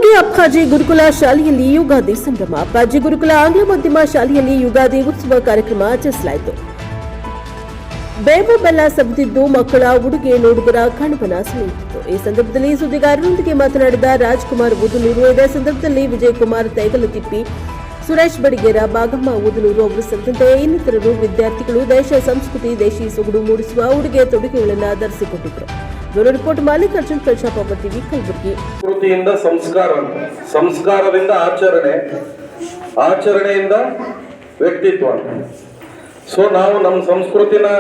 ಕೂಡ್ಲಿಗಿ ಅಪ್ಪಾಜಿ ಗುರುಕುಲ ಶಾಲೆಯಲ್ಲಿ ಯುಗಾದಿ ಸಂಭ್ರಮ. ಅಪ್ಪಾಜಿ ಗುರುಕುಲ ಆಂಗ್ಲ ಮಾಧ್ಯಮ ಶಾಲೆಯಲ್ಲಿ ಯುಗಾದಿ ಉತ್ಸವ ಕಾರ್ಯಕ್ರಮ ಆಚರಿಸಲಾಯಿತು. ಬೇವು ಬೆಲ್ಲ ಸವಿದಿದ್ದು ಮಕ್ಕಳ ಉಡುಗೆ ನೋಡುಗರ ಕಣ್ಮನ ಸೆಳೆಯಿತು. ಈ ಸಂದರ್ಭದಲ್ಲಿ ಸುದ್ದಿಗಾರರೊಂದಿಗೆ ಮಾತನಾಡಿದ ರಾಜ್ಕುಮಾರ್ ಊದನೂರು, ಇದೇ ಸಂದರ್ಭದಲ್ಲಿ ವಿಜಯಕುಮಾರ್ ತೈಗಲತಿಪ್ಪಿ, ಸುರೇಶ್ ಬಡಿಗೇರ, ಬಾಗಮ್ಮ ಊದನೂರು ಅವರು ಸೇರಿದಂತೆ ಇನ್ನಿತರರು ವಿದ್ಯಾರ್ಥಿಗಳು ದೇಶ ಸಂಸ್ಕೃತಿ, ದೇಶಿ ಸೊಗಡು ಮೂಡಿಸುವ ಉಡುಗೆ ತೊಡುಗೆಗಳನ್ನು ಧರಿಸಿಕೊಂಡಿದ್ದರು. Report Mallikarjun, Praja power TV, Kalaburagi. ಸಂಸ್ಕೃತಿಯಿಂದ ಸಂಸ್ಕಾರ, ಸಂಸ್ಕಾರದಿಂದ ಆಚರಣೆ, ಆಚರಣೆಯಿಂದ ವ್ಯಕ್ತಿತ್ವ. ಸೊ ನಾವು ನಮ್ಮ ಸಂಸ್ಕೃತಿನ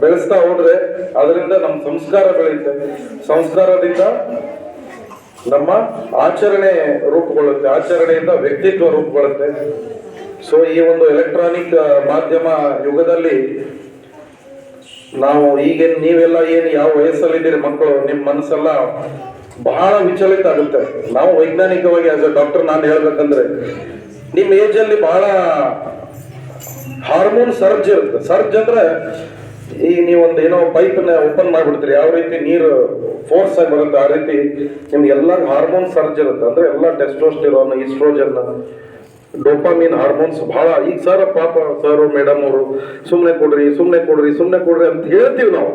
ಬೆಳೆಸ್ತಾ ಹೋದ್ರೆ ಅದರಿಂದ ನಮ್ಮ ಸಂಸ್ಕಾರ ಬೆಳೆಯುತ್ತೆ, ಸಂಸ್ಕಾರದಿಂದ ನಮ್ಮ ಆಚರಣೆ ರೂಪುಗೊಳ್ಳುತ್ತೆ, ಆಚರಣೆಯಿಂದ ವ್ಯಕ್ತಿತ್ವ ರೂಪುಗೊಳ್ಳುತ್ತೆ. ಸೊ ಈ ಒಂದು ಎಲೆಕ್ಟ್ರಾನಿಕ್ ಮಾಧ್ಯಮ ಯುಗದಲ್ಲಿ ನಾವು ಈಗೇನು ನೀವೆಲ್ಲ ಏನು ಯಾವ ವಯಸ್ಸಲ್ಲಿದ್ದೀರಿ ಮಕ್ಕಳು, ನಿಮ್ಮ ಮನಸ್ಸೆಲ್ಲ ಬಹಳ ವಿಚಲಿತ ಆಗುತ್ತೆ. ನಾವು ವೈಜ್ಞಾನಿಕವಾಗಿ ಆಸ್ ಎ ಡಾಕ್ಟರ್ ನಾನು ಹೇಳ್ಬೇಕಂದ್ರೆ ನಿಮ್ಮ ಏಜ್ ಅಲ್ಲಿ ಬಹಳ ಹಾರ್ಮೋನ್ ಸರ್ಜ್ ಇರುತ್ತೆ. ಸರ್ಜ್ ಅಂದ್ರೆ ಈಗ ನೀವೊಂದು ಏನೋ ಪೈಪ್ನ ಓಪನ್ ಮಾಡ್ಬಿಡ್ತೀರಿ, ಯಾವ ರೀತಿ ನೀರು ಫೋರ್ಸ್ ಆಗಿ ಬರುತ್ತೆ ಆ ರೀತಿ ನಿಮ್ಗೆಲ್ಲ ಹಾರ್ಮೋನ್ ಸರ್ಜ್ ಇರುತ್ತೆ. ಅಂದ್ರೆ ಎಲ್ಲ ಟೆಸ್ಟೋಸ್ಟಿರೋನ್, ಈಸ್ಟ್ರೋಜನ್, ಡೋಪಾಮಿನ್ ಹಾರ್ಮೋನ್ಸ್ ಬಹಳ. ಈಗ ಸರ್ ಪಾಪ ಸರ್ ಮೇಡಮ್ ಅವರು ಸುಮ್ಮನೆ ಕೊಡ್ರಿ ಸುಮ್ಮನೆ ಕೊಡ್ರಿ ಸುಮ್ಮನೆ ಕೊಡ್ರಿ ಅಂತ ಹೇಳ್ತೀವಿ ನಾವು,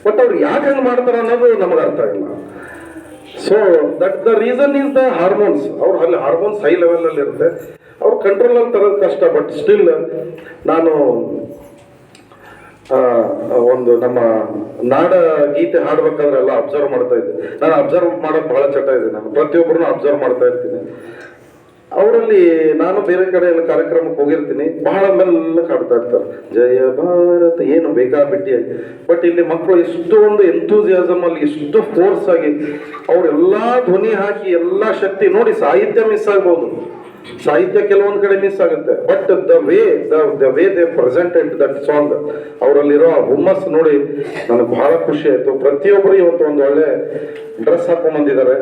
ಬಟ್ ಅವ್ರು ಯಾಕೆ ಹಂಗೆ ಮಾಡ್ತಾರ ಅನ್ನೋದು ನಮಗೆ ಅರ್ಥ ಇಲ್ಲ. So that the reason is the hormones. ಅವ್ರು ಅಲ್ಲಿ ಹಾರ್ಮೋನ್ಸ್ ಹೈ ಲೆವೆಲ್ ಅಲ್ಲಿ ಇರುತ್ತೆ, ಅವ್ರು ಕಂಟ್ರೋಲ್ ಅಲ್ಲಿ ತರೋದು ಕಷ್ಟ. ಬಟ್ ಸ್ಟಿಲ್ ನಾನು ಒಂದು ನಮ್ಮ ನಾಡ ಗೀತೆ ಹಾಡ್ಬೇಕಾದ್ರೆ ಎಲ್ಲ ಅಬ್ಸರ್ವ್ ಮಾಡ್ತಾ ಇದ್ದೆ. ನಾನು ಅಬ್ಸರ್ವ್ ಮಾಡೋದು ಬಹಳ ಚಟ ಇದೆ, ನಾನು ಪ್ರತಿಯೊಬ್ಬರನ್ನು ಅಬ್ಸರ್ವ್ ಮಾಡ್ತಾ ಇರ್ತೀನಿ. ಅವರಲ್ಲಿ ನಾನು ಬೇರೆ ಕಡೆ ಎಲ್ಲ ಕಾರ್ಯಕ್ರಮಕ್ಕೆ ಹೋಗಿರ್ತೀನಿ, ಬಹಳ ಮೆಲ್ಲಕ್ಕೆ ಹಾಡ್ತಾ ಇರ್ತಾರೆ ಜಯ ಭಾರತ, ಏನು ಬೇಕಾಬಿಟ್ಟಿಯಾಗಿ. ಬಟ್ ಇಲ್ಲಿ ಮಕ್ಕಳು ಎಷ್ಟು ಒಂದು ಎಂಥೂಸಿಯಾಸಮ್ ಅಲ್ಲಿ, ಎಷ್ಟು ಫೋರ್ಸ್ ಆಗಿ ಅವರೆಲ್ಲಾ ಧ್ವನಿ ಹಾಕಿ ಎಲ್ಲಾ ಶಕ್ತಿ ನೋಡಿ. ಸಾಹಿತ್ಯ ಮಿಸ್ ಆಗ್ಬೋದು, ಸಾಹಿತ್ಯ ಕೆಲವೊಂದು ಕಡೆ ಮಿಸ್ ಆಗುತ್ತೆ, but the way they presented that song, ಅವರಲ್ಲಿರೋ ಹುಮ್ಮಸ್ ನೋಡಿ ನನಗೆ ಬಹಳ ಖುಷಿ ಆಯ್ತು. ಪ್ರತಿಯೊಬ್ಬರು ಇವತ್ತು ಒಂದು ಒಳ್ಳೆ ಡ್ರೆಸ್ ಹಾಕೊಂಡ್ ಬಂದಿದ್ದಾರೆ.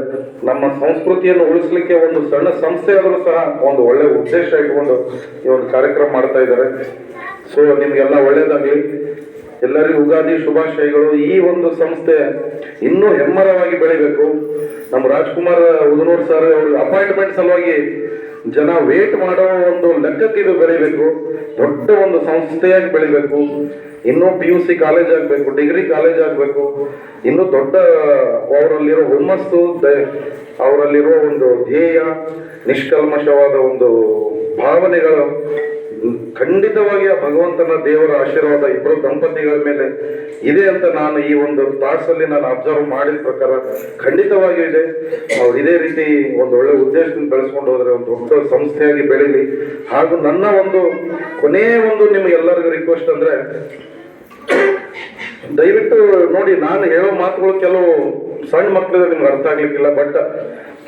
ನಮ್ಮ ಸಂಸ್ಕೃತಿಯನ್ನು ಉಳಿಸ್ಲಿಕ್ಕೆ ಒಂದು ಸಣ್ಣ ಸಂಸ್ಥೆ ಆದರೂ ಸಹ ಒಂದು ಒಳ್ಳೆ ಉದ್ದೇಶ ಇಟ್ಕೊಂಡು ಈ ಒಂದು ಕಾರ್ಯಕ್ರಮ ಮಾಡ್ತಾ ಇದ್ದಾರೆ. ಸೊ ನಿಮ್ಗೆಲ್ಲ ಒಳ್ಳೇದಾಗ್ಲಿ, ಎಲ್ಲರಿಗೂ ಯುಗಾದಿ ಶುಭಾಶಯಗಳು. ಈ ಒಂದು ಸಂಸ್ಥೆ ಇನ್ನೂ ಹೆಮ್ಮರವಾಗಿ ಬೆಳಿಬೇಕು. ನಮ್ಮ ರಾಜ್ಕುಮಾರ್ ಊದನೂರು ಸರ್ ಅವ್ರ ಅಪಾಯಿಂಟ್ಮೆಂಟ್ ಸಲುವಾಗಿ ಜನ ವೇಟ್ ಮಾಡೋ ಒಂದು ಲೆಕ್ಕಕ್ಕೆ ಇದು ಬೆಳಿಬೇಕು, ದೊಡ್ಡ ಒಂದು ಸಂಸ್ಥೆಯಾಗಿ ಬೆಳಿಬೇಕು. ಇನ್ನೂ PUC ಕಾಲೇಜ್ ಆಗ್ಬೇಕು, ಡಿಗ್ರಿ ಕಾಲೇಜ್ ಆಗ್ಬೇಕು, ಇನ್ನೂ ದೊಡ್ಡ ಅವರಲ್ಲಿರೋ ಹುಮ್ಮಸ್ಸು, ಅವರಲ್ಲಿರೋ ಒಂದು ಧ್ಯೇಯ, ನಿಷ್ಕಲ್ಮಶವಾದ ಒಂದು ಭಾವನೆಗಳು ಖಂಡಿತವಾಗಿ ಆ ಭಗವಂತನ ದೇವರ ಆಶೀರ್ವಾದ ಇಬ್ಬರು ದಂಪತಿಗಳ ಮೇಲೆ ಇದೆ ಅಂತ ನಾನು ಈ ಒಂದು ತಾಸಲ್ಲಿ ನಾನು ಅಬ್ಸರ್ವ್ ಮಾಡಿದ ಪ್ರಕಾರ ಖಂಡಿತವಾಗಿ ಇದೆ. ಅವ್ರು ಇದೇ ರೀತಿ ಒಂದು ಒಳ್ಳೆ ಉದ್ದೇಶದಿಂದ ಬೆಳೆಸ್ಕೊಂಡು ಹೋದ್ರೆ ಒಂದು ದೊಡ್ಡ ಸಂಸ್ಥೆಯಾಗಿ ಬೆಳೀಲಿ. ಹಾಗೂ ನನ್ನ ಒಂದು ಕೊನೆಯ ಒಂದು ನಿಮ್ಗೆಲ್ಲರಿಗೂ ರಿಕ್ವೆಸ್ಟ್ ಅಂದ್ರೆ, ದಯವಿಟ್ಟು ನೋಡಿ, ನಾನು ಹೇಳೋ ಮಾತುಗಳು ಕೆಲವು ಸಣ್ಣ ಮಕ್ಕಳಿಗೆ ನಿಮ್ಗೆ ಅರ್ಥ ಆಗ್ಲಿಕ್ಕಿಲ್ಲ, ಬಟ್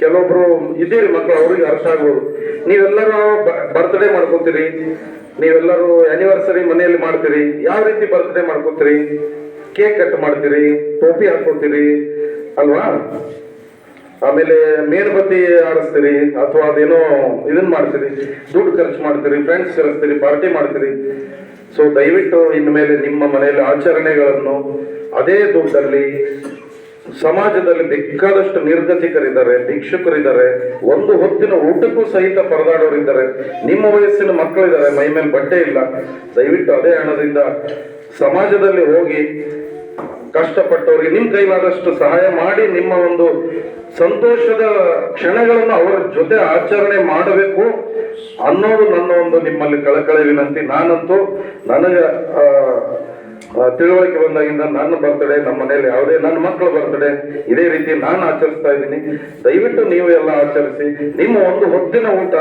ಕೆಲವೊಬ್ರು ಇದ್ದೀರಿ ಮಕ್ಕಳು, ಅವ್ರಿಗೆ ಅರ್ಥ ಆಗ್ಬೋದು. ನೀವೆಲ್ಲರೂ ಬರ್ತ್ಡೇ ಮಾಡ್ಕೋತೀರಿ, ನೀವೆಲ್ಲರೂ ಆನಿವರ್ಸರಿ ಮನೆಯಲ್ಲಿ ಮಾಡ್ತೀರಿ. ಯಾವ ರೀತಿ ಬರ್ತ್ಡೇ ಮಾಡ್ಕೋತೀರಿ? ಕೇಕ್ ಕಟ್ ಮಾಡ್ತೀರಿ, ಟೋಪಿ ಹಾಕೋತೀರಿ ಅಲ್ವಾ? ಆಮೇಲೆ ಮೇಣಬತ್ತಿ ಆಡಿಸ್ತೀರಿ, ಅಥವಾ ಅದೇನೋ ಇದನ್ನ ಮಾಡ್ತೀರಿ, ದುಡ್ಡು ಖರ್ಚು ಮಾಡ್ತೀರಿ, ಫ್ರೆಂಡ್ಸ್ ಕರೆಸ್ತೀರಿ, ಪಾರ್ಟಿ ಮಾಡ್ತೀರಿ. ಸೊ ದಯವಿಟ್ಟು ಇನ್ಮೇಲೆ ನಿಮ್ಮ ಮನೆಯಲ್ಲಿ ಆಚರಣೆಗಳನ್ನು ಅದೇ ದುಡ್ಡಲ್ಲಿ, ಸಮಾಜದಲ್ಲಿ ಬೇಕಾದಷ್ಟು ನಿರ್ಗತಿಕರಿದ್ದಾರೆ, ಭಿಕ್ಷುಕರಿದ್ದಾರೆ, ಒಂದು ಹೊತ್ತಿನ ಊಟಕ್ಕೂ ಸಹಿತ ಪರದಾಡೋರಿದ್ದಾರೆ, ನಿಮ್ಮ ವಯಸ್ಸಿನ ಮಕ್ಕಳಿದ್ದಾರೆ, ಮೈ ಮೇಲೆ ಬಟ್ಟೆ ಇಲ್ಲ. ದಯವಿಟ್ಟು ಅದೇ ಹಣದಿಂದ ಸಮಾಜದಲ್ಲಿ ಹೋಗಿ ಕಷ್ಟಪಟ್ಟವರಿಗೆ ನಿಮ್ಮ ಕೈಲಾದಷ್ಟು ಸಹಾಯ ಮಾಡಿ, ನಿಮ್ಮ ಒಂದು ಸಂತೋಷದ ಕ್ಷಣಗಳನ್ನು ಅವರ ಜೊತೆ ಆಚರಣೆ ಮಾಡಬೇಕು ಅನ್ನೋದು ನನ್ನ ಒಂದು ನಿಮ್ಮಲ್ಲಿ ಕಳಕಳಿ ವಿನಂತಿ. ನಾನಂತೂ ನನಗೆ ತಿಳುವಳಿಕೆ ಬಂದಾಗಿಂದ ನನ್ನ ಬರ್ತಡೇ, ನಮ್ಮ ಮನೆಯಲ್ಲಿ ಯಾವುದೇ ನನ್ನ ಮಕ್ಕಳ ಬರ್ತಡೇ ಇದೇ ರೀತಿ ನಾನು ಆಚರಿಸ್ತಾ ಇದ್ದೀನಿ. ದಯವಿಟ್ಟು ನೀವು ಎಲ್ಲ ಆಚರಿಸಿ. ನಿಮ್ಮ ಒಂದು ಹೊತ್ತಿನ ಊಟ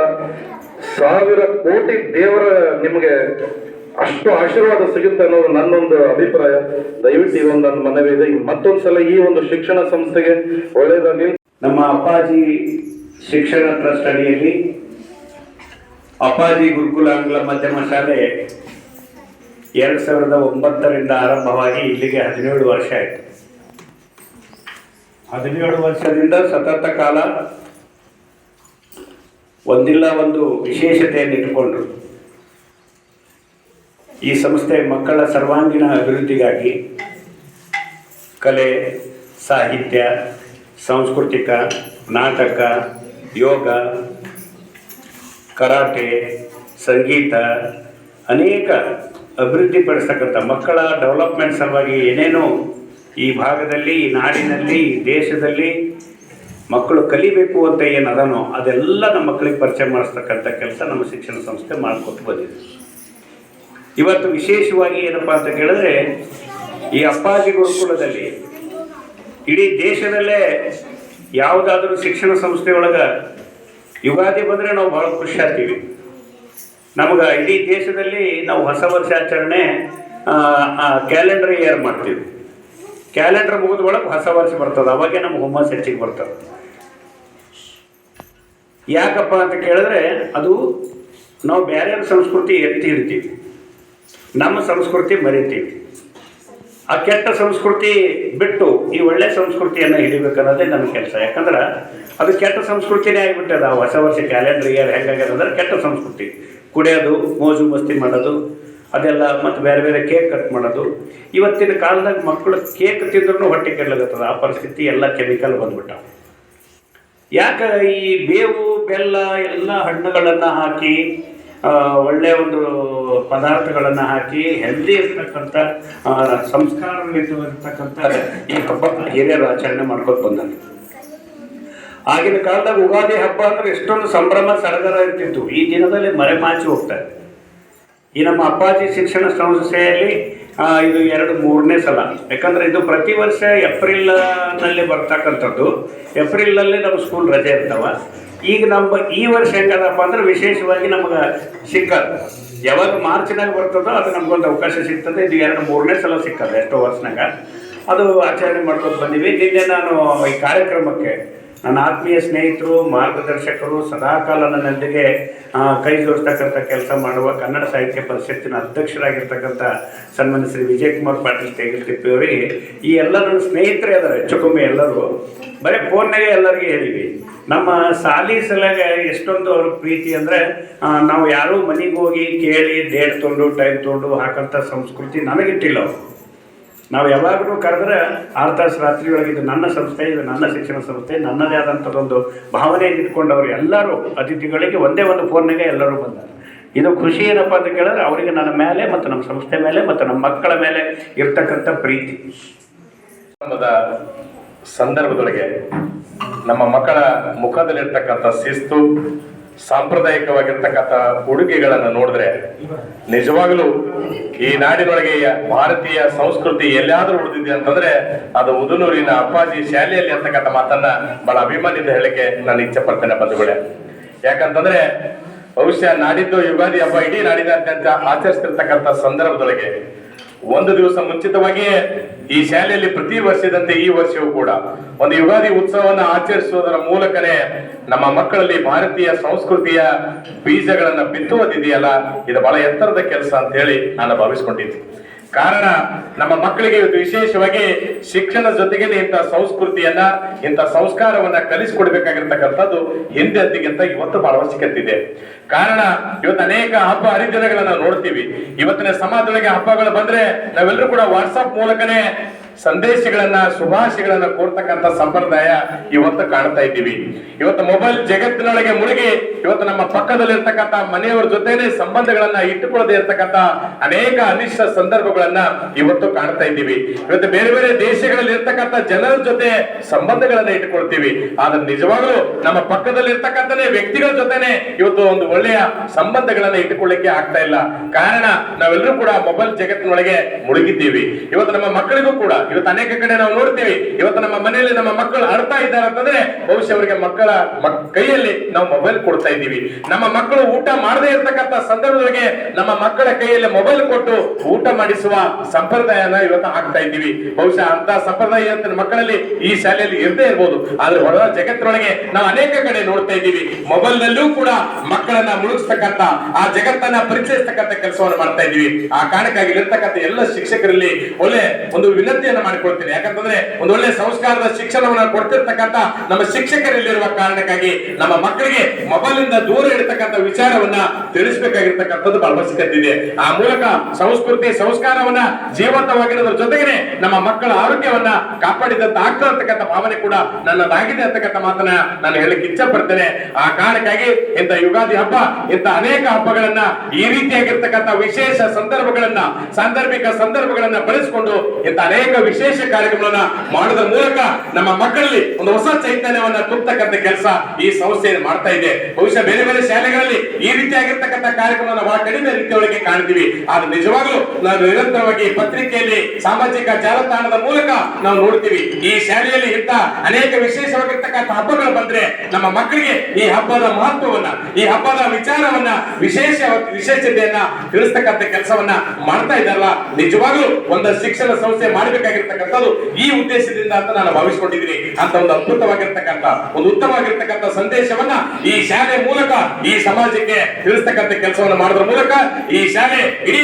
1000 ಕೋಟಿ ದೇವರ ನಿಮಗೆ ಅಷ್ಟು ಆಶೀರ್ವಾದ ಸಿಗುತ್ತೆ ಅನ್ನೋದು ನನ್ನೊಂದು ಅಭಿಪ್ರಾಯ. ದಯವಿಟ್ಟು ಈ ಒಂದು ನನ್ನ ಮನವಿ ಇದೆ. ಮತ್ತೊಂದ್ಸಲ ಈ ಒಂದು ಶಿಕ್ಷಣ ಸಂಸ್ಥೆಗೆ ಒಳ್ಳೆಯದಾಗಲಿ. ನಮ್ಮ ಅಪ್ಪಾಜಿ ಶಿಕ್ಷಣ ಟ್ರಸ್ಟ್ ಅಡಿಯಲ್ಲಿ ಅಪ್ಪಾಜಿ ಗುರುಕುಲ ಆಂಗ್ಲ ಮಾಧ್ಯಮ ಶಾಲೆ 2009ರಿಂದ ಆರಂಭವಾಗಿ ಇಲ್ಲಿಗೆ 17 ವರ್ಷ ಆಯಿತು. 17 ವರ್ಷದಿಂದ ಸತತ ಕಾಲ ಒಂದಿಲ್ಲ ಒಂದು ವಿಶೇಷತೆಯನ್ನು ಇಟ್ಟುಕೊಂಡ್ರು. ಈ ಸಂಸ್ಥೆ ಮಕ್ಕಳ ಸರ್ವಾಂಗೀಣ ಅಭಿವೃದ್ಧಿಗಾಗಿ ಕಲೆ, ಸಾಹಿತ್ಯ, ಸಾಂಸ್ಕೃತಿಕ, ನಾಟಕ, ಯೋಗ, ಕರಾಟೆ, ಸಂಗೀತ, ಅನೇಕ ಅಭಿವೃದ್ಧಿಪಡಿಸ್ತಕ್ಕಂಥ ಮಕ್ಕಳ ಡೆವಲಪ್ಮೆಂಟ್ ಸಲುವಾಗಿ ಏನೇನೋ ಈ ಭಾಗದಲ್ಲಿ, ಈ ನಾಡಿನಲ್ಲಿ, ಈ ದೇಶದಲ್ಲಿ ಮಕ್ಕಳು ಕಲಿಬೇಕು ಅಂತ ಏನು ಅದನೋ ಅದೆಲ್ಲ ನಮ್ಮ ಮಕ್ಕಳಿಗೆ ಪರಿಚಯ ಮಾಡಿಸ್ತಕ್ಕಂಥ ಕೆಲಸ ನಮ್ಮ ಶಿಕ್ಷಣ ಸಂಸ್ಥೆ ಮಾಡಿಕೊಟ್ಟು ಬಂದಿದೆ. ಇವತ್ತು ವಿಶೇಷವಾಗಿ ಏನಪ್ಪ ಅಂತ ಕೇಳಿದ್ರೆ, ಈ ಅಪ್ಪಾಜಿ ಗುರುಕುಲದಲ್ಲಿ ಇಡೀ ದೇಶದಲ್ಲೇ ಯಾವುದಾದ್ರೂ ಶಿಕ್ಷಣ ಸಂಸ್ಥೆಯೊಳಗೆ ಯುಗಾದಿ ಬಂದರೆ ನಾವು ಭಾಳ ಖುಷಿ ಆಗ್ತೀವಿ. ನಮಗೆ ಇಡೀ ದೇಶದಲ್ಲಿ ನಾವು ಹೊಸ ವರ್ಷಾಚರಣೆ ಕ್ಯಾಲೆಂಡರ್ ಇಯರ್ ಮಾಡ್ತೀವಿ. ಕ್ಯಾಲೆಂಡರ್ ಮುಗಿದ ಒಳಗೆ ಹೊಸ ವರ್ಷ ಬರ್ತದೆ, ಅವಾಗೆ ನಮ್ಗೆ ಹುಮ್ಮಸ್ ಹೆಚ್ಚಿಗೆ ಬರ್ತದೆ. ಯಾಕಪ್ಪ ಅಂತ ಕೇಳಿದ್ರೆ, ಅದು ನಾವು ಬೇರೆ ಸಂಸ್ಕೃತಿ ಎತ್ತಿ ಇರ್ತೀವಿ, ನಮ್ಮ ಸಂಸ್ಕೃತಿ ಮರಿತೀವಿ. ಆ ಕೆಟ್ಟ ಸಂಸ್ಕೃತಿ ಬಿಟ್ಟು ಈ ಒಳ್ಳೆ ಸಂಸ್ಕೃತಿಯನ್ನು ಹಿಡಿಬೇಕನ್ನೋದೇ ನನ್ನ ಕೆಲಸ. ಯಾಕಂದ್ರೆ ಅದು ಕೆಟ್ಟ ಸಂಸ್ಕೃತಿನೇ ಆಗಿಬಿಟ್ಟದ. ಹೊಸ ವರ್ಷ ಕ್ಯಾಲೆಂಡರ್ ಇಯರ್ ಹೆಂಗಾಗ್ಯದಂದ್ರೆ ಕೆಟ್ಟ ಸಂಸ್ಕೃತಿ. ಕುಡಿಯೋದು, ಮೋಜು ಮಸ್ತಿ ಮಾಡೋದು, ಅದೆಲ್ಲ, ಮತ್ತು ಬೇರೆ ಬೇರೆ ಕೇಕ್ ಕಟ್ ಮಾಡೋದು. ಇವತ್ತಿನ ಕಾಲದಾಗ ಮಕ್ಕಳು ಕೇಕ್ ತಿಂದ್ರೂ ಹೊಟ್ಟೆ ಕೆಡಲಾಗತ್ತದ. ಆ ಪರಿಸ್ಥಿತಿ ಎಲ್ಲ ಕೆಮಿಕಲ್ ಬಂದ್ಬಿಟ್ಟ. ಯಾಕೆ ಈ ಬೇವು ಬೆಲ್ಲ ಎಲ್ಲ ಹಣ್ಣುಗಳನ್ನು ಹಾಕಿ ಒಳ್ಳೆಯ ಒಂದು ಪದಾರ್ಥಗಳನ್ನು ಹಾಕಿ ಹೆಲ್ದಿ ಇರ್ತಕ್ಕಂಥ ಸಂಸ್ಕಾರಗಳಿರ್ತಕ್ಕಂಥ ಈ ಹಬ್ಬ ಹಿರಿಯರು ಆಚರಣೆ ಮಾಡ್ಕೊಂಡು ಬಂದಾನೆ. ಆಗಿನ ಕಾಲದಾಗ ಯುಗಾದಿ ಹಬ್ಬ ಅಂದ್ರೆ ಎಷ್ಟೊಂದು ಸಂಭ್ರಮ ಸಡಗರ ಇರ್ತಿತ್ತು. ಈ ದಿನದಲ್ಲಿ ಮರೆಮಾಚಿ ಹೋಗ್ತಾರೆ. ಈ ನಮ್ಮ ಅಪ್ಪಾಜಿ ಶಿಕ್ಷಣ ಸಂಸ್ಥೆಯಲ್ಲಿ ಇದು 2-3ನೇ ಸಲ. ಯಾಕಂದರೆ ಇದು ಪ್ರತಿ ವರ್ಷ ಏಪ್ರಿಲ್ನಲ್ಲಿ ಬರ್ತಕ್ಕಂಥದ್ದು. ಏಪ್ರಿಲ್ನಲ್ಲಿ ನಮ್ಮ ಸ್ಕೂಲ್ ರಜೆ ಇರ್ತಾವ. ಈಗ ಈ ವರ್ಷ ಹೆಂಗದಪ್ಪ ಅಂದ್ರೆ ವಿಶೇಷವಾಗಿ ನಮಗೆ ಸಿಕ್ಕದು. ಯಾವಾಗ ಮಾರ್ಚ್ನಾಗ ಬರ್ತದೋ ಅದು ನಮಗೊಂದು ಅವಕಾಶ ಸಿಗ್ತದೆ. ಇದು 2-3ನೇ ಸಲ ಸಿಕ್ಕದು ಎಷ್ಟೋ ವರ್ಷನಾಗ. ಅದು ಆಚರಣೆ ಮಾಡ್ಕೊಂಡು ಬಂದೀವಿ. ನಿನ್ನೆ ನಾನು ಈ ಕಾರ್ಯಕ್ರಮಕ್ಕೆ ನನ್ನ ಆತ್ಮೀಯ ಸ್ನೇಹಿತರು, ಮಾರ್ಗದರ್ಶಕರು, ಸದಾಕಾಲ ನನ್ನೊಂದಿಗೆ ಕೈ ಜೋಡಿಸ್ತಕ್ಕಂಥ ಕೆಲಸ ಮಾಡುವ ಕನ್ನಡ ಸಾಹಿತ್ಯ ಪರಿಷತ್ತಿನ ಅಧ್ಯಕ್ಷರಾಗಿರ್ತಕ್ಕಂಥ ಸನ್ಮಾನ್ಯ ಶ್ರೀ ವಿಜಯಕುಮಾರ್ ಪಾಟೀಲ್ ತೇಗಲತಿಪ್ಪಿ ಅವರಿಗೆ, ಈ ಎಲ್ಲ ನನ್ನ ಸ್ನೇಹಿತರೇ ಅದಾರೆ ಹೆಚ್ಚು ಕಮ್ಮಿ ಎಲ್ಲರೂ. ಬರೀ ಫೋನ್ನಾಗೆ ಎಲ್ಲರಿಗೆ ಹೇಳಿವಿ. ನಮ್ಮ ಸಾಲಿ ಸಲಾಗ ಎಷ್ಟೊಂದು ಅವ್ರ ಪ್ರೀತಿ ಅಂದರೆ, ನಾವು ಯಾರೂ ಮನೆಗೆ ಹೋಗಿ ಕೇಳಿ ಡೇಟ್ ತೊಗೊಂಡು ಟೈಮ್ ತೊಗೊಂಡು ಹಾಕೋಂಥ ಸಂಸ್ಕೃತಿ ನನಗಿಟ್ಟಿಲ್ಲ ಅವರು. ನಾವು ಯಾವಾಗಲೂ ಕರೆದ್ರೆ 6 ತಾಸು ರಾತ್ರಿ ಒಳಗೆ ಇದು ನನ್ನ ಸಂಸ್ಥೆ, ಇದು ನನ್ನ ಶಿಕ್ಷಣ ಸಂಸ್ಥೆ, ನನ್ನದೇ ಆದಂಥದ್ದೊಂದು ಭಾವನೆಯನ್ನು ಇಟ್ಕೊಂಡವ್ರು ಎಲ್ಲರೂ ಅತಿಥಿಗಳಿಗೆ ಒಂದೇ ಒಂದು ಫೋನ್ನಾಗೆ ಎಲ್ಲರೂ ಬಂದರು. ಇದು ಖುಷಿ ಏನಪ್ಪ ಅಂತ ಕೇಳಿದ್ರೆ, ಅವರಿಗೆ ನನ್ನ ಮೇಲೆ ಮತ್ತು ನಮ್ಮ ಸಂಸ್ಥೆ ಮೇಲೆ ಮತ್ತು ನಮ್ಮ ಮಕ್ಕಳ ಮೇಲೆ ಇರ್ತಕ್ಕಂಥ ಪ್ರೀತಿ. ಸಂದರ್ಭದೊಳಗೆ ನಮ್ಮ ಮಕ್ಕಳ ಮುಖದಲ್ಲಿರ್ತಕ್ಕಂಥ ಶಿಸ್ತು, ಸಾಂಪ್ರದಾಯಿಕವಾಗಿರ್ತಕ್ಕಂಥ ಉಡುಗೆಗಳನ್ನು ನೋಡಿದ್ರೆ ನಿಜವಾಗಲೂ ಈ ನಾಡಿನೊಳಗೆ ಭಾರತೀಯ ಸಂಸ್ಕೃತಿ ಎಲ್ಲಾದ್ರೂ ಉಳಿದಿದೆ ಅಂತಂದ್ರೆ ಅದು ಉದುನೂರಿನ ಅಪ್ಪಾಜಿ ಶಾಲೆಯಲ್ಲಿ ಅಂತಕ್ಕಂಥ ಮಾತನ್ನ ಬಹಳ ಅಭಿಮಾನಿಯಿಂದ ಹೇಳಿಕೆ ನಾನು ಇಚ್ಛೆ ಪಡ್ತೇನೆ ಬಂಧುಗಳೇ. ಯಾಕಂತಂದ್ರೆ ಬಹುಶಃ ನಾಡಿದ್ದು ಯುಗಾದಿ ಹಬ್ಬ ಇಡೀ ನಾಡಿನಾದ್ಯಂತ ಆಚರಿಸ್ತಿರ್ತಕ್ಕಂಥ ಸಂದರ್ಭದೊಳಗೆ ಒಂದು ದಿವಸ ಮುಂಚಿತವಾಗಿಯೇ ಈ ಶಾಲೆಯಲ್ಲಿ ಪ್ರತಿ ವರ್ಷದಂತೆ ಈ ವರ್ಷವೂ ಕೂಡ ಒಂದು ಯುಗಾದಿ ಉತ್ಸವವನ್ನು ಆಚರಿಸುವುದರ ಮೂಲಕನೇ ನಮ್ಮ ಮಕ್ಕಳಲ್ಲಿ ಭಾರತೀಯ ಸಂಸ್ಕೃತಿಯ ಬೀಜಗಳನ್ನ ಬಿತ್ತುವುದಿದೆಯಲ್ಲ, ಇದು ಬಹಳ ಎತ್ತರದ ಕೆಲಸ ಅಂತ ಹೇಳಿ ನಾನು ಭಾವಿಸ್ಕೊಂಡಿದ್ದೆ. ಕಾರಣ ನಮ್ಮ ಮಕ್ಕಳಿಗೆ ಇವತ್ತು ವಿಶೇಷವಾಗಿ ಶಿಕ್ಷಣದ ಜೊತೆಗೆ ಇಂಥ ಸಂಸ್ಕೃತಿಯನ್ನ, ಇಂಥ ಸಂಸ್ಕಾರವನ್ನ ಕಲಿಸಿಕೊಡ್ಬೇಕಾಗಿರ್ತಕ್ಕಂಥದ್ದು ಹಿಂದೆಂದಿಗಿಂತ ಇವತ್ತು ಬಹಳ ಅವಶ್ಯಕತೆ ಇದೆ. ಕಾರಣ ಇವತ್ತು ಅನೇಕ ಹಬ್ಬ ಹರಿದಿನಗಳನ್ನ ನೋಡ್ತೀವಿ. ಇವತ್ತಿನ ಸಮಾಜದೊಳಗೆ ಹಬ್ಬಗಳು ಬಂದ್ರೆ ನಾವೆಲ್ಲರೂ ಕೂಡ ವಾಟ್ಸಪ್ ಮೂಲಕನೇ ಸಂದೇಶಗಳನ್ನ, ಶುಭಾಶಯಗಳನ್ನ ಕೋರ್ತಕ್ಕಂಥ ಸಂಪ್ರದಾಯ ಇವತ್ತು ಕಾಣ್ತಾ ಇದ್ದೀವಿ. ಇವತ್ತು ಮೊಬೈಲ್ ಜಗತ್ತಿನೊಳಗೆ ಮುಳುಗಿ ಇವತ್ತು ನಮ್ಮ ಪಕ್ಕದಲ್ಲಿರ್ತಕ್ಕಂಥ ಮನೆಯವರ ಜೊತೆನೆ ಸಂಬಂಧಗಳನ್ನ ಇಟ್ಟುಕೊಳ್ಳದೆ ಇರ್ತಕ್ಕಂಥ ಅನೇಕ ಅನಿಷ್ಟ ಸಂದರ್ಭಗಳನ್ನ ಇವತ್ತು ಕಾಣ್ತಾ ಇದ್ದೀವಿ. ಇವತ್ತು ಬೇರೆ ಬೇರೆ ದೇಶಗಳಲ್ಲಿ ಇರ್ತಕ್ಕಂಥ ಜನರ ಜೊತೆ ಸಂಬಂಧಗಳನ್ನ ಇಟ್ಟುಕೊಳ್ತೀವಿ. ಆದ್ರೆ ನಿಜವಾಗ್ಲೂ ನಮ್ಮ ಪಕ್ಕದಲ್ಲಿ ಇರ್ತಕ್ಕಂಥನೇ ವ್ಯಕ್ತಿಗಳ ಜೊತೆನೆ ಇವತ್ತು ಒಂದು ಒಳ್ಳೆಯ ಸಂಬಂಧಗಳನ್ನ ಇಟ್ಟುಕೊಳ್ಳಿಕ್ಕೆ ಆಗ್ತಾ ಇಲ್ಲ. ಕಾರಣ ನಾವೆಲ್ಲರೂ ಕೂಡ ಮೊಬೈಲ್ ಜಗತ್ತಿನೊಳಗೆ ಮುಳುಗಿದ್ದೀವಿ. ಇವತ್ತು ನಮ್ಮ ಮಕ್ಕಳಿಗೂ ಕೂಡ ಇವತ್ತು ಅನೇಕ ಕಡೆ ನಾವು ನೋಡ್ತೀವಿ, ಇವತ್ತು ನಮ್ಮ ಮನೆಯಲ್ಲಿ ನಮ್ಮ ಮಕ್ಕಳು ಆಡ್ತಾ ಇದ್ದಾರೆ ಅಂತಂದ್ರೆ ಬಹುಶಃ ಅವರಿಗೆ ಮಕ್ಕಳ ಕೈಯಲ್ಲಿ ನಾವು ಮೊಬೈಲ್ ಕೊಡ್ತಾ ಇದ್ದೀವಿ. ನಮ್ಮ ಮಕ್ಕಳು ಊಟ ಮಾಡದೇ ಇರ್ತಕ್ಕಂಥ ಸಂದರ್ಭದೊಳಗೆ ನಮ್ಮ ಮಕ್ಕಳ ಕೈಯಲ್ಲಿ ಮೊಬೈಲ್ ಕೊಟ್ಟು ಊಟ ಮಾಡಿಸುವ ಸಂಪ್ರದಾಯನ ಇವತ್ತು ಹಾಕ್ತಾ ಇದ್ದೀವಿ. ಬಹುಶಃ ಅಂತ ಸಂಪ್ರದಾಯ ಇವತ್ತಿನ ಮಕ್ಕಳಲ್ಲಿ ಈ ಶಾಲೆಯಲ್ಲಿ ಇರದೇ ಇರ್ಬೋದು. ಆದ್ರೆ ಹೊರ ಜಗತ್ತಿನೊಳಗೆ ನಾವು ಅನೇಕ ಕಡೆ ನೋಡ್ತಾ ಇದ್ದೀವಿ. ಮೊಬೈಲ್ ನಲ್ಲೂ ಕೂಡ ಮಕ್ಕಳನ್ನ ಮುಳುಗಿಸ್ತಕ್ಕಂಥ, ಆ ಜಗತ್ತನ್ನ ಪರಿಚಯಿಸ್ತಕ್ಕಂಥ ಕೆಲಸವನ್ನು ಮಾಡ್ತಾ ಇದ್ದೀವಿ. ಆ ಕಾರಣಕ್ಕಾಗಿ ಇರ್ತಕ್ಕಂಥ ಎಲ್ಲ ಶಿಕ್ಷಕರಲ್ಲಿ ಒಳ್ಳೆ ಒಂದು ವಿನಂತಿಯನ್ನು ವಿನಂತಿಯನ್ನು ಮಾಡಿಕೊಳ್ತೀನಿ. ಯಾಕಂತಂದ್ರೆ ಒಂದು ಒಳ್ಳೆ ಸಂಸ್ಕಾರದ ಶಿಕ್ಷಣವನ್ನು ಕೊಡ್ತಿರ್ತಕ್ಕಂಥ ನಮ್ಮ ಶಿಕ್ಷಕರಲ್ಲಿರುವ ಕಾರಣಕ್ಕಾಗಿ ನಮ್ಮ ಮಕ್ಕಳಿಗೆ ಮೊಬೈಲ್ ಇಂದ ದೂರ ಇಡತಕ್ಕಂಥ ವಿಚಾರವನ್ನ ತಿಳಿಸಬೇಕಾಗಿರ್ತಕ್ಕಂಥದ್ದು ಬಹಳ ಅವಶ್ಯಕತೆ ಇದೆ. ಆ ಮೂಲಕ ಸಂಸ್ಕೃತಿ ಸಂಸ್ಕಾರವನ್ನ ಜೀವಂತವಾಗಿರೋದ್ರ ಜೊತೆಗೆ ನಮ್ಮ ಮಕ್ಕಳ ಆರೋಗ್ಯವನ್ನ ಕಾಪಾಡಿದಂತ ಆಗ್ತಾ ಇರ್ತಕ್ಕಂಥ ಭಾವನೆ ಕೂಡ ನನ್ನದಾಗಿದೆ ಅಂತಕ್ಕಂಥ ಮಾತನ್ನ ನಾನು ಹೇಳಲಿಕ್ಕೆ ಇಚ್ಛೆ ಪಡ್ತೇನೆ. ಆ ಕಾರಣಕ್ಕಾಗಿ ಇಂಥ ಯುಗಾದಿ ಹಬ್ಬ, ಇಂಥ ಅನೇಕ ಹಬ್ಬಗಳನ್ನ, ಈ ರೀತಿಯಾಗಿರ್ತಕ್ಕಂಥ ವಿಶೇಷ ಸಂದರ್ಭಗಳನ್ನ, ಸಾಂದರ್ಭಿಕ ಸಂದರ್ಭಗಳನ್ನ ಬಳಸಿಕೊಂಡು ಇಂಥ ಅನೇಕ ವಿಶೇಷ ಕಾರ್ಯಕ್ರಮಗಳನ್ನ ಮಾಡೋದ್ರ ಮೂಲಕ ನಮ್ಮ ಮಕ್ಕಳಲ್ಲಿ ಒಂದು ಹೊಸ ಚೈತನ್ಯವನ್ನ ತುಂಬತಕ್ಕಂಥ ಕೆಲಸ ಈ ಸಂಸ್ಥೆ ಮಾಡ್ತಾ ಇದೆ. ಬಹುಶಃ ಬೇರೆ ಬೇರೆ ಶಾಲೆಗಳಲ್ಲಿ ಈ ರೀತಿಯಾಗಿರ್ತಕ್ಕಂಥ ಕಾರ್ಯಕ್ರಮವನ್ನು ಬಹಳ ಕಡಿಮೆ ರೀತಿಯೊಳಗೆ ಕಾಣ್ತೀವಿ. ಆದ್ರೆ ನಿಜವಾಗ್ಲೂ ನಾವು ನಿರಂತರವಾಗಿ ಪತ್ರಿಕೆಯಲ್ಲಿ, ಸಾಮಾಜಿಕ ಜಾಲತಾಣದ ಮೂಲಕ ನಾವು ನೋಡ್ತೀವಿ. ಈ ಶಾಲೆಯಲ್ಲಿ ಇಂಥ ಅನೇಕ ವಿಶೇಷವಾಗಿರ್ತಕ್ಕಂಥ ಹಬ್ಬಗಳು ಬಂದ್ರೆ ನಮ್ಮ ಮಕ್ಕಳಿಗೆ ಈ ಹಬ್ಬದ ಮಹತ್ವವನ್ನ, ಈ ಹಬ್ಬದ ವಿಚಾರವನ್ನ, ವಿಶೇಷತೆಯನ್ನ ತಿಳಿಸ್ತಕ್ಕಂಥ ಕೆಲಸವನ್ನ ಮಾಡ್ತಾ ಇದ್ದಾರಲ್ಲ, ನಿಜವಾಗ್ಲೂ ಒಂದು ಶಿಕ್ಷಣ ಸಂಸ್ಥೆ ಮಾಡಬೇಕಾಗಿರ್ತಕ್ಕಂಥದ್ದು ಈ ಉದ್ದೇಶದಿಂದ ಅಂತ ನಾನು ಭಾವಿಸಿಕೊಂಡಿದ್ದೀನಿ. ಅಂತ ಒಂದು ಅದ್ಭುತವಾಗಿರ್ತಕ್ಕಂಥ, ಒಂದು ಉತ್ತಮವಾಗಿರ್ತಕ್ಕಂಥ ಸಂದೇಶವನ್ನ ಈ ಶಾಲೆ ಮೂಲಕ ಈ ಸಮಾಜಕ್ಕೆ ತಿಳಿಸ್ತಕ್ಕಂಥ ಕೆಲಸವನ್ನ ಮಾಡೋದ್ರ ಮೂಲಕ ಈ ಶಾಲೆ ಇಡೀ